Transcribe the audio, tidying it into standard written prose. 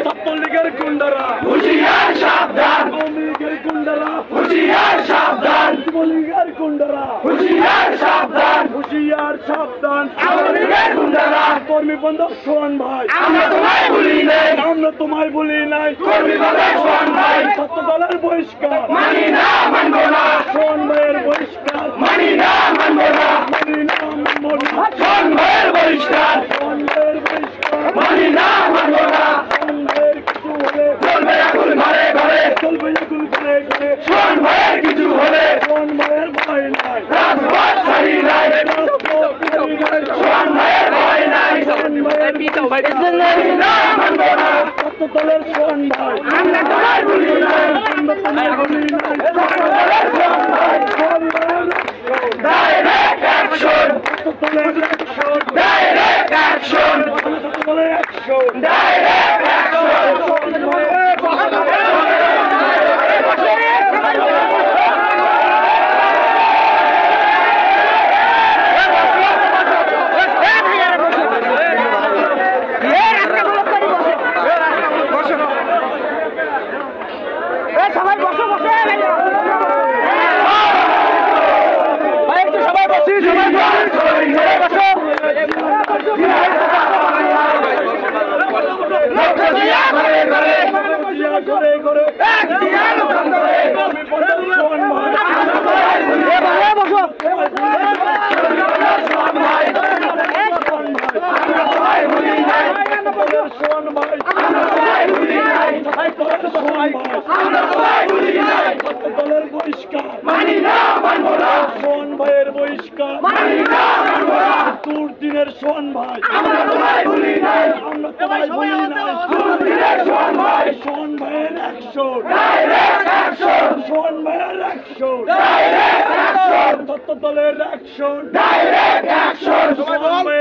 ছাত্রলীগের গুন্ডারা হুঁশিয়ার সাবধান, আওয়ামী লীগের গুন্ডারা হুঁশিয়ার সাবধান, যুবলীগের গুন্ডারা হুঁশিয়ার সাবধান, হুঁশিয়ার সাবধান, আওয়ামী লীগের গুন্ডারা। কর্মী বান্ধব সোহান ভাই, আমরা তোমায় ভুলি নাই, আমরা তোমায় ভুলি নাই। কর্মী বান্ধব সোহান ভাই, ছাত্র দলের বহিষ্কার মানি না, মানব না। সোহান ভাইয়ের বহিষ্কার মানি না, মানব না, মানি না, মানব না। সোহান ভাইয়ের বহিষ্কার, সোহান ভাইয়ের বহিষ্কার মানি না, মানব না। সোহান ভাইয়ের কিছু হলে চলবে আগুন ঘরে ঘরে, চলবে আগুন ঘরে ঘরে। সোহান ভাইয়ের কিছু হলে সোহান ভাইয়ের ভয় নাই, রাজপথ ছাড়ি নাই, রাজপথ ছাড়ি নাই। সোহান ভাইয়ের ভয় নাই, সোহান ভাইয়ের মানি না, মানব না। ছাত্র দলের সোহান ভাই, আমরা তোমায় ভুলি নাই, আমরা তোমায় ভুলি নাই। ছাত্র দলের সোহান ভাই, সোহান ভাইয়ের ডাইরেক্ট অ্যাকশন, ছাত্র দলের অ্যাকশন, ডাইরেক্ট অ্যাকশন, ছাত্র দলের অ্যাকশন, ডাইরেক্ট অ্যাকশন। সোহান ভাইয়ের সবাই বসো, বসে সবাই বসি, সবাই বসো। দলের বহিষ্কার মানি না, মানব না। সোহান ভাইয়ের বহিষ্কার মানি না, মানব না। দুর্দিনের সোহান ভাই, আমরা তোমায় ভুলি নাই, আমরা তোমায় ভুলি নাই। দুর্দিনের সোহান ভাই, সোহান ভাইয়ের অ্যাকশন, ডাইরেক্ট অ্যাকশন, সোহান ভাইয়ের অ্যাকশন, ডাইরেক্ট অ্যাকশন, ছাত্র দলের অ্যাকশন, ডাইরেক্ট অ্যাকশন, সোহান ভাইয়ের